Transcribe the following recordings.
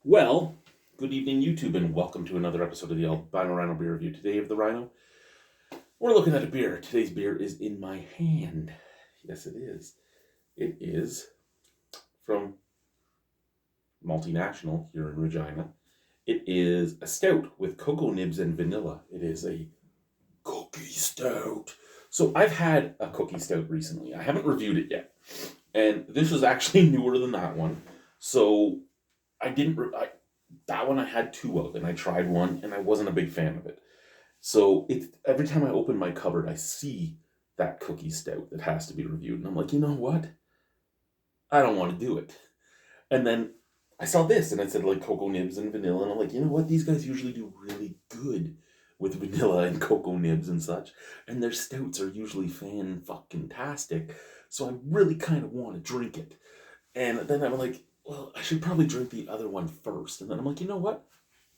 Well, good evening, YouTube, and welcome to another episode of the Albino Rhino Beer Review. Today of the Rhino, we're looking at a beer. Today's beer is in my hand. Yes, it is. It is from Multinational here in Regina. It is a stout with cocoa nibs and vanilla. It is a cookie stout. So I've had a cookie stout recently. I haven't reviewed it yet. And this is actually newer than that one. So I didn't. That one I had two of, and I tried one, and I wasn't a big fan of it. So every time I open my cupboard, I see that cookie stout that has to be reviewed, and I'm like, you know what? I don't want to do it. And then I saw this, and it said like cocoa nibs and vanilla, and I'm like, you know what? These guys usually do really good with vanilla and cocoa nibs and such, and their stouts are usually fan fucking tastic. So I really kind of want to drink it. And then I'm like, well, I should probably drink the other one first. And then I'm like, you know what?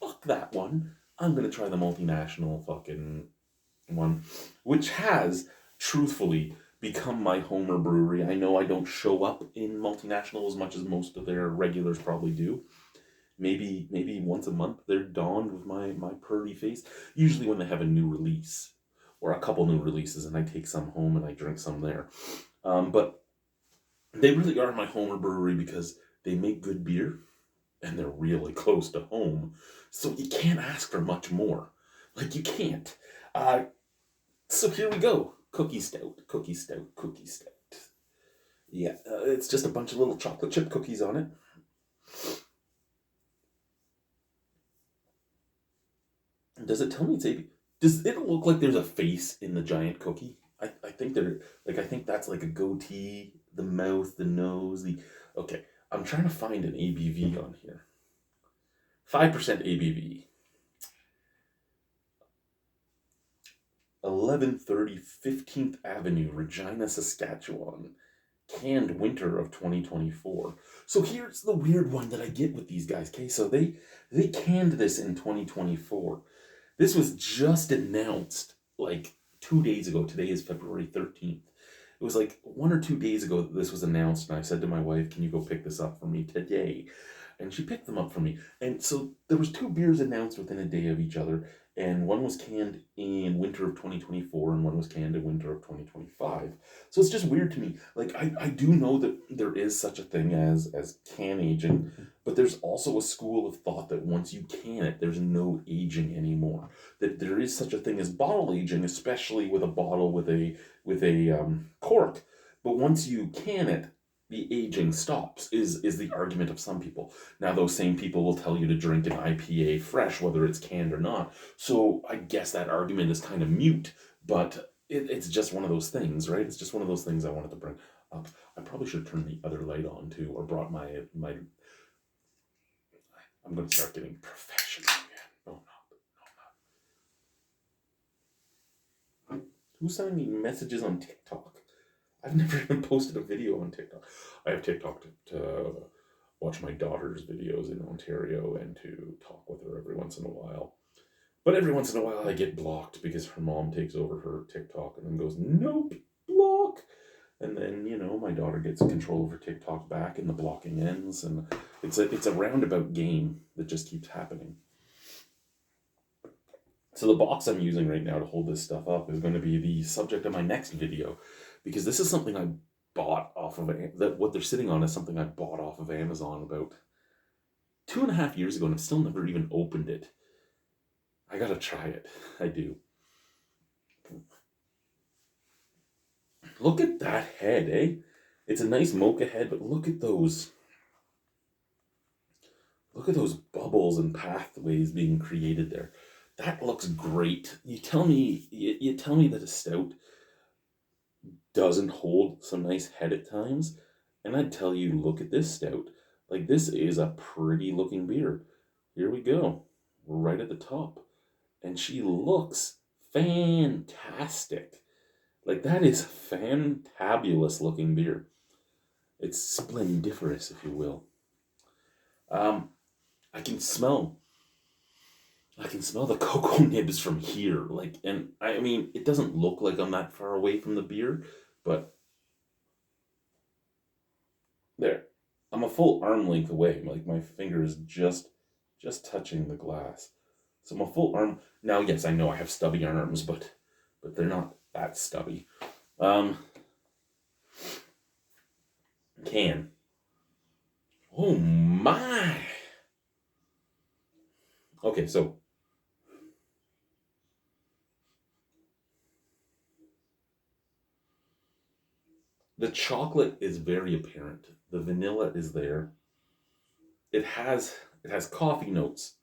Fuck that one. I'm going to try the multinational fucking one, which has, truthfully, become my Homer brewery. I know I don't show up in multinational as much as most of their regulars probably do. Maybe once a month they're donned with my purdy face. Usually when they have a new release or a couple new releases, and I take some home and I drink some there. But they really are my Homer brewery because they make good beer and they're really close to home. So you can't ask for much more. Like, you can't. Uh, so here we go. Cookie stout, cookie stout, cookie stout. Yeah, it's just a bunch of little chocolate chip cookies on it. Does it tell me it's AB? Does it look like there's a face in the giant cookie? I think I think that's like a goatee, the mouth, the nose, the okay. I'm trying to find an ABV on here. 5% ABV. 1130 15th Avenue, Regina, Saskatchewan. Canned winter of 2024. So here's the weird one that I get with these guys. Okay, so they canned this in 2024. This was just announced like 2 days ago. Today is February 13th. It was like 1 or 2 days ago that this was announced, and I said to my wife, "Can you go pick this up for me today?" And she picked them up for me. And so there was two beers announced within a day of each other, and one was canned in winter of 2024, and one was canned in winter of 2025. So it's just weird to me. Like I do know that there is such a thing as can aging, but there's also a school of thought that once you can it, there's no aging anymore. That there is such a thing as bottle aging, especially with a bottle with a cork. But once you can it, the aging stops. Is the argument of some people. Now those same people will tell you to drink an IPA fresh, whether it's canned or not. So I guess that argument is kind of mute. But it's just one of those things, right? It's just one of those things I wanted to bring up. I probably should turn the other light on too, or brought my. I'm going to start getting professional again. Oh no. Who's sending me messages on TikTok? I've never even posted a video on TikTok. I have TikTok to watch my daughter's videos in Ontario and to talk with her every once in a while. But every once in a while I get blocked because her mom takes over her TikTok and then goes, nope, block. And then, my daughter gets control of her TikTok back and the blocking ends. And it's a roundabout game that just keeps happening. So the box I'm using right now to hold this stuff up is going to be the subject of my next video, because this is something I bought off of that. What they're sitting on is something I bought off of Amazon about 2.5 years ago, and I've still never even opened it. I gotta try it. I do. Look at that head, eh? It's a nice mocha head, but look at those. Look at those bubbles and pathways being created there. That looks great. You tell me that a stout doesn't hold some nice head at times, and I'd tell you, look at this stout. Like, this is a pretty looking beer. Here we go. We're right at the top. And she looks fantastic. Like, that is a fantabulous looking beer. It's splendiferous, if you will. Um, I can smell the cocoa nibs from here. Like, and I mean, it doesn't look like I'm that far away from the beer, but there. I'm a full arm length away. Like my finger is just touching the glass. So I'm a full arm. Now, yes, I know I have stubby arms, but they're not that stubby. Can. Oh my. Okay, so the chocolate is very apparent. The vanilla is there. It has coffee notes.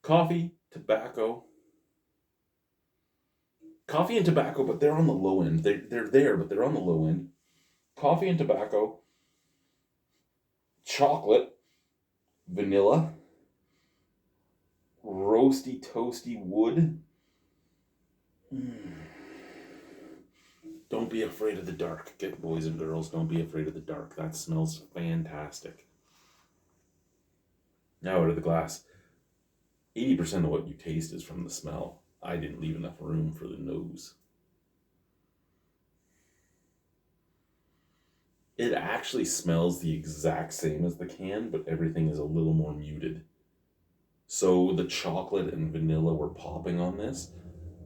Coffee, tobacco. Coffee and tobacco, but they're on the low end. They're there, but they're on the low end. Coffee and tobacco. Chocolate, vanilla, roasty, toasty wood. Don't be afraid of the dark. Get boys and girls, don't be afraid of the dark. That smells fantastic. Now out of the glass. 80% of what you taste is from the smell. I didn't leave enough room for the nose. It actually smells the exact same as the can, but everything is a little more muted. So the chocolate and vanilla were popping on this.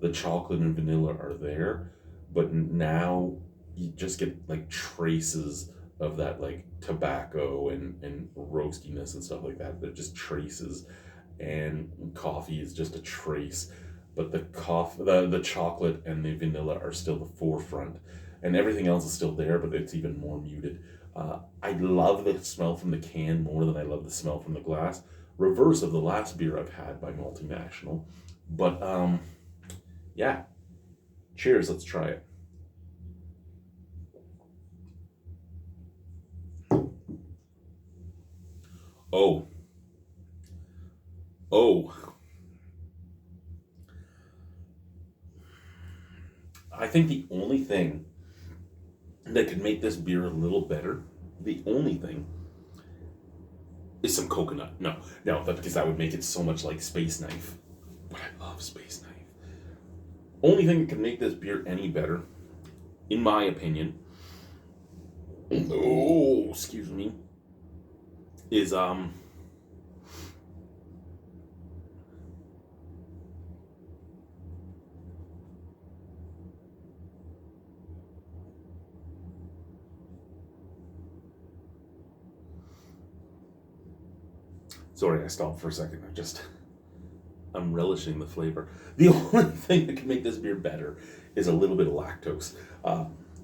The chocolate and vanilla are there, but now you just get like traces of that like tobacco and roastiness and stuff like that. They're just traces, and coffee is just a trace. But the chocolate and the vanilla are still the forefront, and everything else is still there, but it's even more muted. I love the smell from the can more than I love the smell from the glass. Reverse of the last beer I've had by Multinational. But yeah. Cheers, let's try it. Oh. I think the only thing that could make this beer a little better, the only thing, is some coconut. No, because that would make it so much like Space Knife. But I love Space Knife. Only thing that can make this beer any better, in my opinion, excuse me, is sorry, I stopped for a second. I'm relishing the flavor. The only thing that can make this beer better is a little bit of lactose.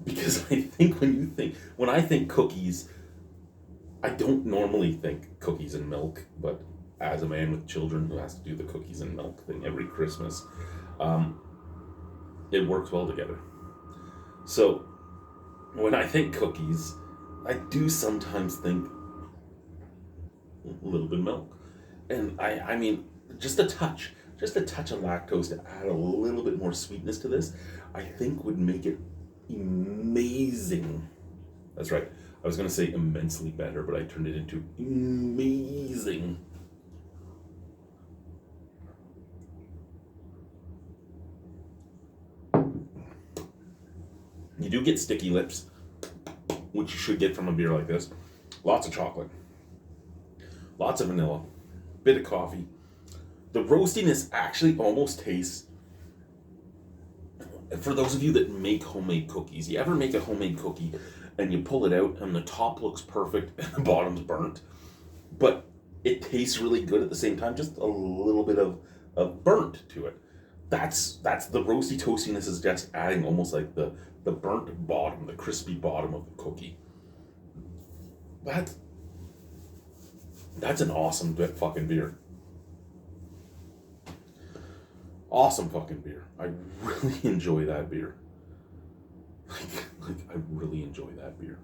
Because I think when I think cookies, I don't normally think cookies and milk, but as a man with children who has to do the cookies and milk thing every Christmas, it works well together. So when I think cookies, I do sometimes think a little bit of milk. And I mean, just a touch of lactose to add a little bit more sweetness to this, I think would make it amazing. That's right. I was going to say immensely better, but I turned it into amazing. You do get sticky lips, which you should get from a beer like this. Lots of chocolate. Lots of vanilla. Bit of coffee. The roastiness actually almost tastes... For those of you that make homemade cookies, you ever make a homemade cookie and you pull it out and the top looks perfect and the bottom's burnt, but it tastes really good at the same time, just a little bit of burnt to it. That's the roasty toastiness is just adding almost like the burnt bottom, the crispy bottom of the cookie. That's an awesome fucking beer. Awesome fucking beer. I really enjoy that beer. Like I really enjoy that beer.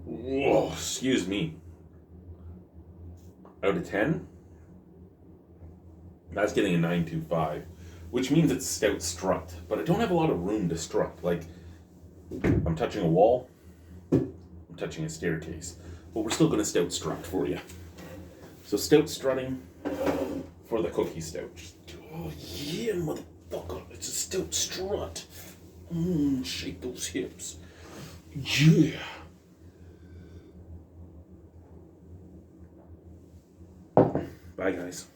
Whoa, excuse me. Out of 10, that's getting a 9.25. which means it's stout strut. But I don't have a lot of room to strut. Like, I'm touching a wall, I'm touching a staircase. But we're still going to stout strut for you. So stout strutting for the cookie stout. Oh yeah, motherfucker, it's a stout strut. Shake those hips. Yeah. Bye, guys.